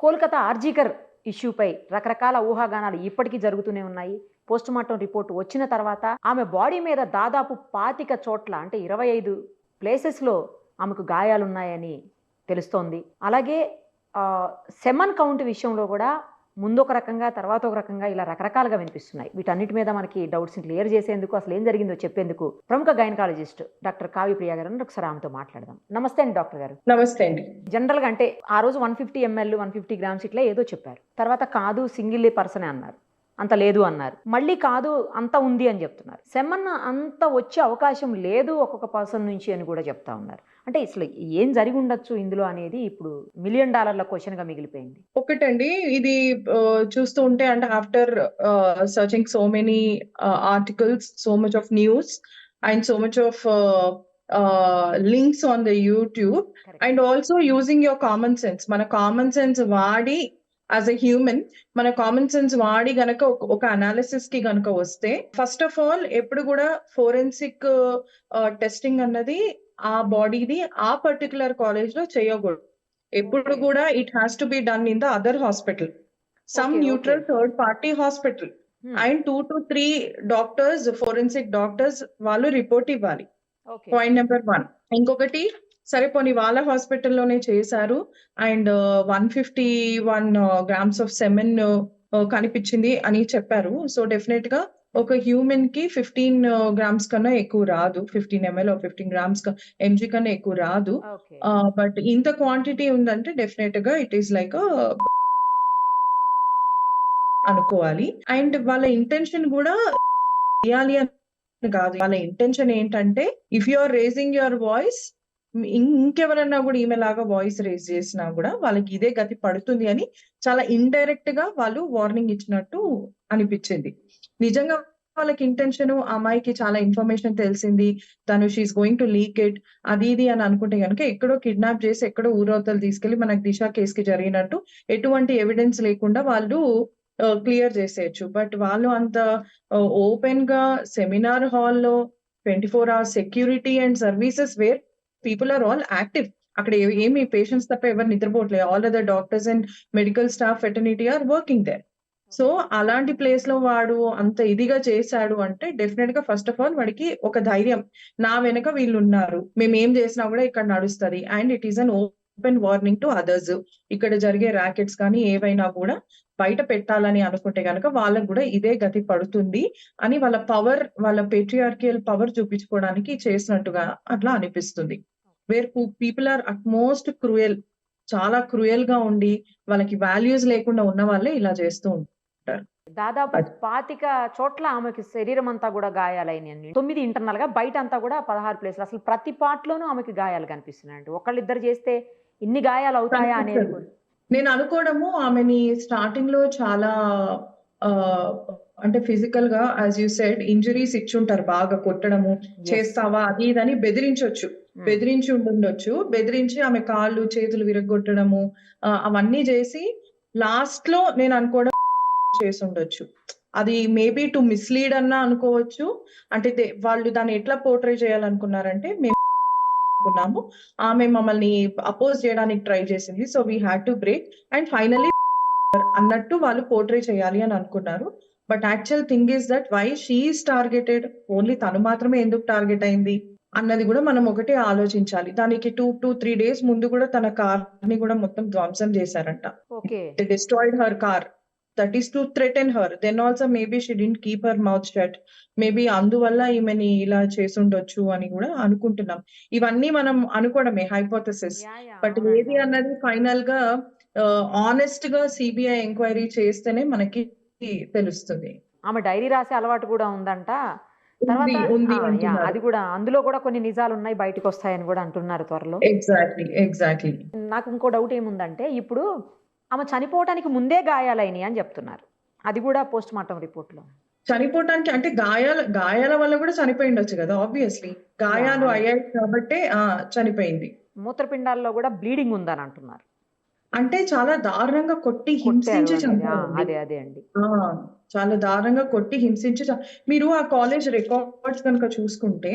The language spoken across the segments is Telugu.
కోల్కతా ఆర్జీకర్ ఇష్యూపై రకరకాల ఊహాగానాలు ఇప్పటికీ జరుగుతూనే ఉన్నాయి. పోస్ట్‌మార్టం రిపోర్ట్ వచ్చిన తర్వాత ఆమె బాడీ మీద దాదాపు 25 చోట్ల అంటే 25 ప్లేసెస్‌లో ఆమెకు గాయాలున్నాయని తెలుస్తోంది. అలాగే సెమన్ కౌంట్ విషయంలో కూడా ముందొక రకంగా, తర్వాత ఒక రకంగా ఇలా రకరకాలుగా వినిపిస్తున్నాయి. వీటన్నిటి మీద మనకి డౌట్స్‌ని క్లియర్ చేసేందుకు, అసలు ఏం జరిగిందో చెప్పేందుకు ప్రముఖ గైనకాలజిస్ట్ డాక్టర్ కావ్యప్రియ గారు ఉన్నారు. ఒకసారి ఆమెతో మాట్లాడదాం. నమస్తే అండి డాక్టర్ గారు. నమస్తే అండి. జనరల్‌గా అంటే ఆ రోజు 150 ml, 150 గ్రామ్స్ ఇట్లా ఏదో చెప్పారు. తర్వాత కాదు సింగిల్ పర్సనే అన్నారు. అంత లేదు అన్నారు. మళ్ళీ కాదు అంత ఉంది అని చెప్తున్నారు. సెమన్ అంత వచ్చే అవకాశం లేదు ఒక్కొక్క పర్సన్ నుంచి అని కూడా చెప్తా ఉన్నారు. అంటే అసలు ఏం జరిగి ఉండొచ్చు ఇందులో అనేది ఇప్పుడు $1 మిలియన్ క్వశ్చన్ గా మిగిలిపోయింది. ఒకటండి, ఇది చూస్తూ ఉంటే అంటే after searching so many articles, so much of news and so much of links on the YouTube and also using your common sense. మన కామన్ సెన్స్ వాడి యాజ్ ఎ హ్యూమన్ మన కామన్ సెన్స్ వాడి గనక ఒక అనాలిసిస్ కి గనక వస్తే, ఫస్ట్ ఆఫ్ ఆల్ ఎప్పుడు కూడా ఫోరెన్సిక్ టెస్టింగ్ అన్నది ఆ బాడీది ఆ పర్టికులర్ కాలేజ్ లో చేయకూడదు. ఎప్పుడు కూడా it has to be done in the other hospital, some neutral third party hospital and 2 to 3 doctors, forensic doctors వాళ్ళు రిపోర్ట్ ఇవ్వాలి. Point number 1. ఇంకొకటి, సరే పోనీ వాళ్ళ హాస్పిటల్లోనే చేశారు అండ్ 151 గ్రామ్స్ ఆఫ్ సెమెన్ కనిపించింది అని చెప్పారు. సో డెఫినెట్ గా ఒక హ్యూమన్ కి 15 గ్రామ్స్ కన్నా ఎక్కువ రాదు. 15 ml 15 గ్రామ్స్ mg కన్నా ఎక్కువ రాదు. బట్ ఇంత క్వాంటిటీ ఉందంటే డెఫినెట్ గా ఇట్ ఈస్ లైక్ అనుకోవాలి. అండ్ వాళ్ళ ఇంటెన్షన్ కూడా చేయాలి అని కాదు. వాళ్ళ ఇంటెన్షన్ ఏంటంటే, if you are raising your voice, ఇంకెవరన్నా కూడా ఈమె లాగా వాయిస్ రేజ్ చేసినా కూడా వాళ్ళకి ఇదే గతి పడుతుంది అని చాలా ఇండైరెక్ట్ గా వాళ్ళు వార్నింగ్ ఇచ్చినట్టు అనిపించింది. నిజంగా వాళ్ళకి ఇంటెన్షన్, అమ్మాయికి చాలా ఇన్ఫర్మేషన్ తెలిసింది, తను she is going to leak it అది ఇది అని అనుకుంటే కనుక ఎక్కడో కిడ్నాప్ చేసి ఎక్కడో ఊరవతలు తీసుకెళ్లి మనకు దిశ కేసుకి జరిగినట్టు ఎటువంటి ఎవిడెన్స్ లేకుండా వాళ్ళు క్లియర్ చేసేయచ్చు. బట్ వాళ్ళు అంత ఓపెన్ గా సెమినార్ హాల్లో 24 hours security and services where people are all active. అక్కడ ఏమి పేషెంట్స్ తప్ప ఎవరు నిద్రపోవట్లేదు. All other doctors and medical staff fraternity are working there. So అలాంటి ప్లేస్ లో వాడు అంత ఇదిగా చేశాడు అంటే డెఫినెట్ గా ఫస్ట్ ఆఫ్ ఆల్ వాడికి ఒక ధైర్యం, నా వెనక వీళ్ళు ఉన్నారు, మేము ఏం చేసినా కూడా ఇక్కడ నడుస్తుంది and it is an open warning to others. ఇక్కడ జరిగే ర్యాకెట్స్ కానీ ఏవైనా కూడా బయట పెట్టాలని అనుకుంటే కనుక వాళ్ళకు కూడా ఇదే గతి పడుతుంది అని వాళ్ళ పవర్, వాళ్ళ పేట్రియార్కియల్ పవర్ చూపించుకోవడానికి చేసినట్టుగా అట్లా అనిపిస్తుంది. Where people are utmost cruel, చాలా క్రూయల్ గా ఉండి వాళ్ళకి వాల్యూస్ లేకుండా ఉన్న వాళ్ళే ఇలా చేస్తూ ఉంటారు. దాదాపు 25 చోట్ల ఆమెకి శరీరం అంతా కూడా గాయాలైనాయి. 9 ఇంటర్నల్ గా, బయట అంతా కూడా 16 ప్లేస్లు. అసలు ప్రతి పార్ట్ లోనూ ఆమెకి గాయాలు కనిపిస్తున్నాయండి. ఒకళ్ళిద్దరు చేస్తే ఇన్ని గాయాలు అవుతాయా అనేది నేను అనుకోవడము, ఆమెని స్టార్టింగ్ లో చాలా అంటే ఫిజికల్ గా యాజ్ యూ సెడ్ ఇంజరీస్ ఇచ్చుంటారు, బాగా కొట్టడము, చేస్తావా అది ఇదని బెదిరించి ఉండుండొచ్చు. బెదిరించి ఆమె కాళ్ళు చేతులు విరగొట్టడము అవన్నీ చేసి లాస్ట్ లో నేను అనుకోవడం చేసి ఉండొచ్చు. అది మేబీ టు మిస్లీడ్ అన్నా అనుకోవచ్చు. అంటే వాళ్ళు దాన్ని ఎట్లా పోర్ట్రే చేయాలనుకున్నారంటే, మేము అనుకున్నాము ఆమె మమ్మల్ని అపోజ్ చేయడానికి ట్రై చేసింది, so we had to break and finally అన్నట్టు వాళ్ళు పోర్ట్రే చేయాలి అని అనుకున్నారు. But actual thing is that why she is targeted, only తను మాత్రమే ఎందుకు టార్గెట్ అయింది అన్నది కూడా మనం ఒకటే ఆలోచించాలి. దానికి 2-3 days ముందు కూడా తన కార్ ని కూడా మొత్తం ధ్వంసం చేశారంట. Destroyed her car. That is to threaten her. Then also maybe she didn't keep her mouth shut. Maybe అందువల్ల ఈమెని ఇలా చేసుండొచ్చు అని కూడా అనుకుంటున్నాం. ఇవన్నీ మనం అనుకోవడమే, హైపోథెసిస్. బట్ ఏది అన్నది ఫైనల్ గా ఆనెస్ట్ గా సిబిఐ ఎంక్వైరీ చేస్తేనే మనకి తెలుస్తుంది. ఆమె డైరీ రాసే అలవాటు కూడా ఉందంట. అది కూడా, అందులో కూడా కొన్ని నిజాలు ఉన్నాయి, బయటకు వస్తాయని కూడా అంటున్నారు త్వరలో. ఎగ్జాక్ట్లీ. నాకు ఇంకో డౌట్ ఏముందంటే, ఇప్పుడు ఆమె చనిపోవటానికి ముందే గాయాలైనాయి అని చెప్తున్నారు. అది కూడా పోస్ట్ మార్టం రిపోర్ట్ లో. చనిపోవటానికి అంటే గాయాల వల్ల కూడా చనిపోయి ఉండొచ్చు కదా. ఆబ్వియస్లీ గాయాలు అయ్యాయి కాబట్టి చనిపోయింది. మూత్రపిండాల్లో కూడా బ్లీడింగ్ ఉందని అంటున్నారు. అంటే చాలా దారుణంగా కొట్టి హింసించి చాలా దారుణంగా కొట్టి హింసించి మీరు ఆ కాలేజ్ రికార్డ్స్ కనుక చూసుకుంటే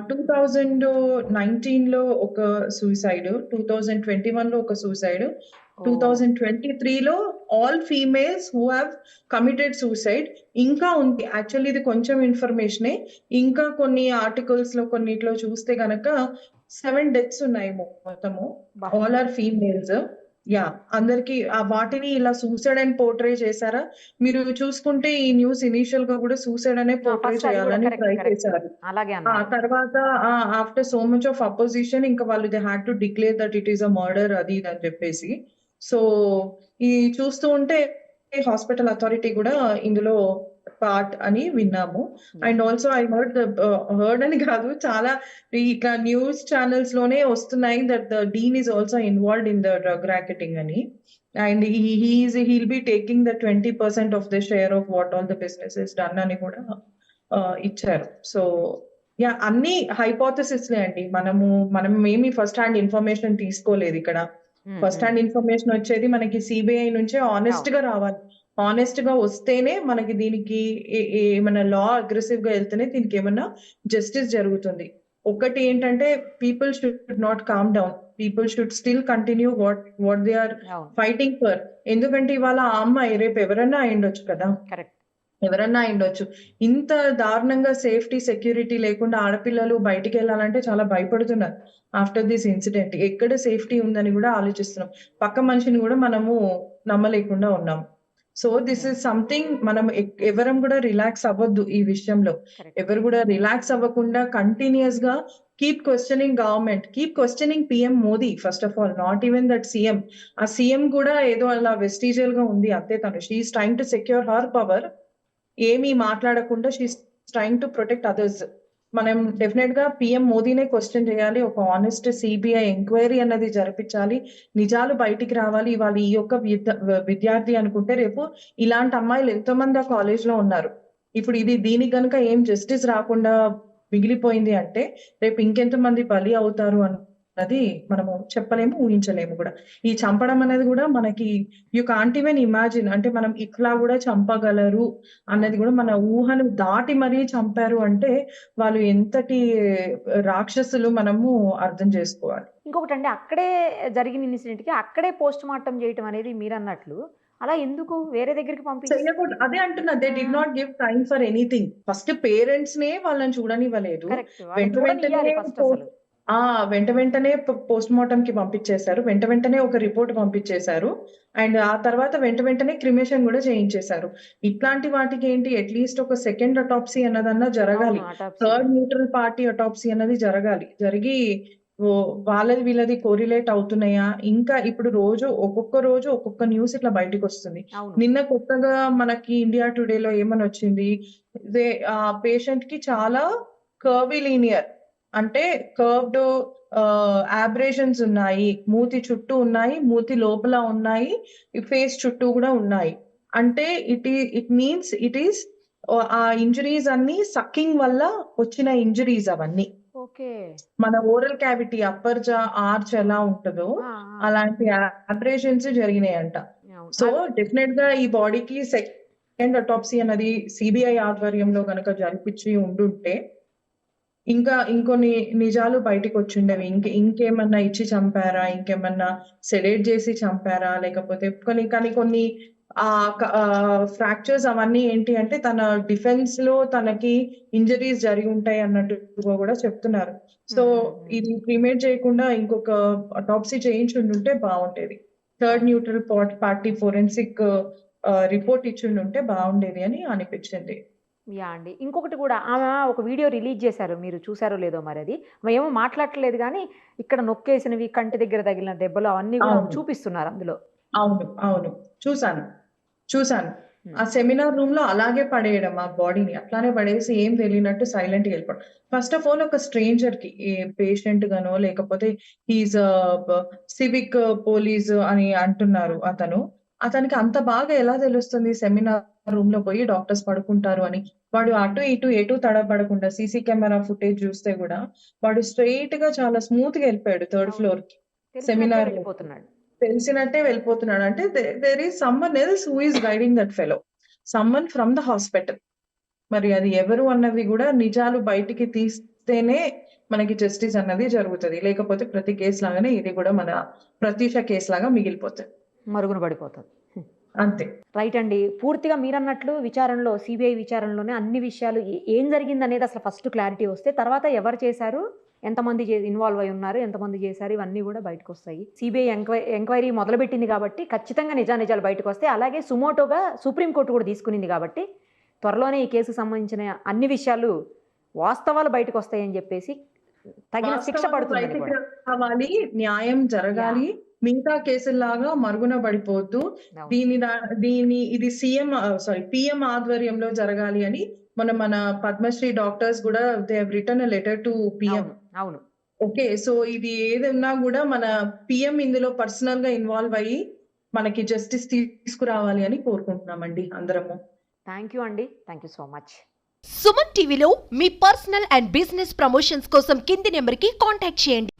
2019 లో ఒక సూసైడ్, 2021 లో ఒక సూసైడ్, ఓ 2023లో all females who have committed suicide. ఇంకా ఉంది యాక్చువల్లీ, ఇది కొంచెం ఇన్ఫర్మేషనే. ఇంకా కొన్ని ఆర్టికల్స్ లో కొన్నిట్లో చూస్తే గనక 7 డెత్స్ ఉన్నాయి మొత్తము. బా ఆల్ ఆర్ ఫీమేల్స్. యా, అందరికి వాటిని ఇలా సూసైడ్ అని పోర్ట్రే చేశారా? మీరు చూసుకుంటే ఈ న్యూస్ ఇనీషియల్ గా కూడా సూసైడ్ అనే పోర్ట్రే ఫస్ట్ అది కూడా చేయాలని కరెక్ట్ ట్రై కరెక్ట్ చేశారు. అలాగే ఆ అన్నారు. తర్వాత after so much of opposition ఇంకా వాళ్ళు they had to declare that it is a murder, అది ఇది అని చెప్పేసి. సో ఈ చూస్తూ ఉంటే హాస్పిటల్ అథారిటీ కూడా ఇందులో పార్ట్ అని విన్నాము. Yeah and also I heard అని కాదు, చాలా ఇట్లా న్యూస్ ఛానల్స్ లోనే వస్తున్నాయి that the dean is also involved in the drug racketing అని. And he'll be taking the 20% of the share of what all the business is done అని కూడా ఇచ్చారు. సో యా, అన్ని హైపోథసిస్ అండి. మనం ఏమి ఫస్ట్ హ్యాండ్ ఇన్ఫర్మేషన్ తీసుకోలేదు ఇక్కడ. ఫస్ట్ హ్యాండ్ ఇన్ఫర్మేషన్ వచ్చేది మనకి సిబిఐ నుంచే ఆనెస్ట్ గా రావాలి. ఆనెస్ట్ గా వస్తేనే మనకి దీనికి ఏమైనా లా అగ్రెసివ్ గా వెళ్తేనే దీనికి ఏమన్నా జస్టిస్ జరుగుతుంది. ఒకటి ఏంటంటే people should not calm down. People should still continue what they are అవును ఫైటింగ్ ఫర్. ఎందుకంటే ఇవాళ ఆ అమ్మాయి రేపు ఎవరన్నా అయిండొచ్చు కదా, కరెక్ట్ ఎవరన్నా అయిండొచ్చు. ఇంత దారుణంగా సేఫ్టీ సెక్యూరిటీ లేకుండా ఆడపిల్లలు బయటికి వెళ్ళాలంటే చాలా భయపడుతున్నారు. ఆఫ్టర్ దిస్ ఇన్సిడెంట్ ఎక్కడ సేఫ్టీ ఉందని కూడా ఆలోచిస్తున్నాం. పక్క మనిషిని కూడా మనము నమ్మలేకుండా ఉన్నాం. సో దిస్ ఇస్ సంథింగ్ మనం ఎవరం కూడా రిలాక్స్ అవ్వద్దు ఈ విషయంలో. కరెక్ట్ ఎవరు కూడా రిలాక్స్ అవ్వకుండా కంటిన్యూస్ గా keep questioning government, keep questioning PM Modi first of all, not even that CM. ఆ సీఎం కూడా ఏదో అలా వెస్టీజియల్ గా ఉంది అంతే. తను she is trying to secure her power. ఏమీ మాట్లాడకుండా she is trying to protect others. మనం డెఫినెట్ గా పిఎం మోదీనే క్వశ్చన్ చేయాలి. ఒక ఆనెస్ట్ సిబిఐ ఎంక్వైరీ అన్నది జరిపించాలి. నిజాలు బయటికి రావాలి. ఇవాళ ఈ యొక్క విద్యార్థి అనుకుంటే రేపు ఇలాంటి అమ్మాయిలు ఎంతో మంది ఆ కాలేజ్ లో ఉన్నారు. ఇప్పుడు దీనికి గనుక ఏం జస్టిస్ రాకుండా మిగిలిపోయింది అంటే రేపు ఇంకెంత మంది బలి అవుతారు అన్నది మనము చెప్పలేము, ఊహించలేము కూడా. ఈ చంపడం అనేది కూడా మనకి యూ కాంట్ ఈవెన్ ఇమాజిన్. అంటే మనం ఇట్లా కూడా చంపగలరు అన్నది కూడా మన ఊహను దాటి మరీ చంపారు అంటే వాళ్ళు ఎంతటి రాక్షసులు మనము అర్థం చేసుకోవాలి. ఇంకొకటి అండి, అక్కడే జరిగిన ఇన్సిడెంట్ కి అక్కడే పోస్ట్ మార్టం చేయటం అనేది మీరు అన్నట్లు అలా ఎందుకు వేరే దగ్గరికి పంపించి చెయ్యకూడదు, అదే అంటున్నా. They did not give time for anything. First parents నే వాళ్ళని చూడనివ్వలేదు. కరెక్ట్ వెంట వెంటనే చూడనియ్యాలి ఫస్ట్ అసలు. వెంట వెంటనే పోస్ట్ మార్టం కి పంపించేశారు. వెంట వెంటనే ఒక రిపోర్ట్ పంపించేశారు. అండ్ ఆ తర్వాత వెంట వెంటనే క్రిమేషన్ కూడా చేయించేశారు. ఇట్లాంటి వాటికి ఏంటి, అట్లీస్ట్ ఒక సెకండ్ అటాప్సీ అన్నదన్నా జరగాలి. అవును autopsy. Third neutral party autopsy అన్నది జరగాలి. జరిగి వాళ్ళది వీళ్ళది కోరిలేట్ అవుతున్నాయా? ఇంకా ఇప్పుడు ఒక్కొక్క రోజు ఒక్కొక్క న్యూస్ ఇట్లా బయటకు వస్తుంది. అవును నిన్న కొత్తగా మనకి ఇండియా టుడేలో ఏమని వచ్చింది, ఆ పేషెంట్ కి చాలా కర్విలీనియర్ అంటే కర్వ్డ్ ఆబ్రేషన్స్ ఉన్నాయి, మూతి చుట్టూ ఉన్నాయి, మూతి లోపల ఉన్నాయి, ఫేస్ చుట్టూ కూడా ఉన్నాయి. అంటే ఇట్ మీన్స్ ఇట్ ఈస్ ఆ ఇంజరీస్ అన్ని సక్కింగ్ వల్ల వచ్చిన ఇంజరీస్ అవన్నీ. ఓకే మన ఓరల్ క్యావిటీ అప్పర్ జా ఆర్చ్ ఎలా ఉంటుందో అలాంటి ఆపరేషన్స్ జరిగినాయంట. సో డెఫినెట్ గా ఈ బాడీకి సెకండ్ అటాప్సీ అన్నది సిబిఐ ఆధ్వర్యంలో గనక జరిపించి ఉండుంటే ఇంకొన్ని నిజాలు బయటికి వచ్చిండేవి. ఇంకేమన్నా ఇచ్చి చంపారా, ఇంకేమన్నా సెడేట్ చేసి చంపారా, లేకపోతే కొన్ని ఫ్రాక్చర్స్ అవన్నీ ఏంటి అంటే తన డిఫెన్స్ లో తనకి ఇంజరీస్ జరిగి ఉంటాయి అన్నట్టుగా కూడా చెప్తున్నారు. సో ఇది క్రిమేట్ చేయకుండా ఇంకొక అటాప్సీ చేయించి ఉంటే బాగుండేది. Third neutral party forensic report ఇచ్చి ఉంటే బాగుండేది అని అనిపించింది. యా అండి, ఇంకొకటి కూడా ఆమె ఒక వీడియో రిలీజ్ చేశారు, మీరు చూసారో లేదో మరి. అది ఏమో మాట్లాడట్లేదు కానీ ఇక్కడ నొక్కేసినవి, కంటి దగ్గర తగిలిన దెబ్బలు అవన్నీ కూడా చూపిస్తున్నారు అందులో. అవును చూసాను. ఆ సెమినార్ రూమ్ లో అలాగే పడేయడం, ఆ బాడీని అట్లానే పడేసి ఏం తెలియనట్టు సైలెంట్ గా వెళ్ళిపోవడం. ఫస్ట్ ఆఫ్ ఆల్ ఒక స్ట్రేంజర్ కి, పేషెంట్ గానో లేకపోతే హీజ్ సివిక్ పోలీస్ అని అంటున్నారు అతనికి అంత బాగా ఎలా తెలుస్తుంది సెమినార్ రూమ్ లో పోయి డాక్టర్స్ పడుకుంటారు అని? వాడు అటు ఇటు ఎటు తడబడకుండా సీసీ కెమెరా ఫుటేజ్ చూస్తే కూడా వాడు స్ట్రైట్ గా చాలా స్మూత్ గా వెళ్ళిపోయాడు థర్డ్ ఫ్లోర్ కి. సెమినార్ తెలిసినట్టే వెళ్ళిపోతున్నాడు. అంటే there is someone else who is guiding that fellow, someone from the hospital. మరి అది ఎవరు అన్నది కూడా నిజాలు బయటికి తీస్తేనే మనకి జస్టిస్ అన్నది జరుగుతుంది. లేకపోతే ప్రతి కేసు లాగానే ఇది కూడా మన ప్రత్యూష కేసు లాగా మిగిలిపోతుంది. మరుగున పడిపోతుంది. అంతే. రైట్ అండి. పూర్తిగా మీరన్నట్లు విచారణలో సిబిఐ విచారణలోనే అన్ని విషయాలు ఏం జరిగిందనేది అసలు ఫస్ట్ క్లారిటీ వస్తే తర్వాత ఎవరు చేశారు, ఎంతమంది ఇన్వాల్వ్ అయి ఉన్నారు, ఎంతమంది చేశారు, ఇవన్నీ కూడా బయటకు వస్తాయి. సిబిఐ ఎంక్వైరీ మొదలుపెట్టింది కాబట్టి ఖచ్చితంగా నిజానిజాలు బయటకు వస్తాయి. అలాగే సుమోటోగా సుప్రీంకోర్టు కూడా తీసుకునింది కాబట్టి త్వరలోనే ఈ కేసుకు సంబంధించిన అన్ని విషయాలు వాస్తవాలు బయటకు వస్తాయని చెప్పేసి తగిన శిక్ష వాస్తవాలు పడుతుందని బయటికి కూడా. రావాలి, న్యాయం జరగాలి, మిగతా కేసుల్లాగా మరుగున పడిపోవద్దు. ఇది పిఎం ఆధ్వర్యంలో జరగాలి అని మన పద్మశ్రీ డాక్టర్స్ కూడా they have written a letter to PM. అవును, అవును. ఓకే, సో ఇది ఏదన్నా కూడా మన పిఎం ఇందులో పర్సనల్ గా ఇన్వాల్వ్ అయ్యి మనకి జస్టిస్ తీసుకురావాలి అని కోరుకుంటున్నామండి అందరము. థ్యాంక్ యూ అండి. Thank you so much. Suman టీవీలో మీ పర్సనల్ అండ్ బిజినెస్ ప్రమోషన్స్ కోసం కింది నెంబర్కి కాంటాక్ట్ చేయండి.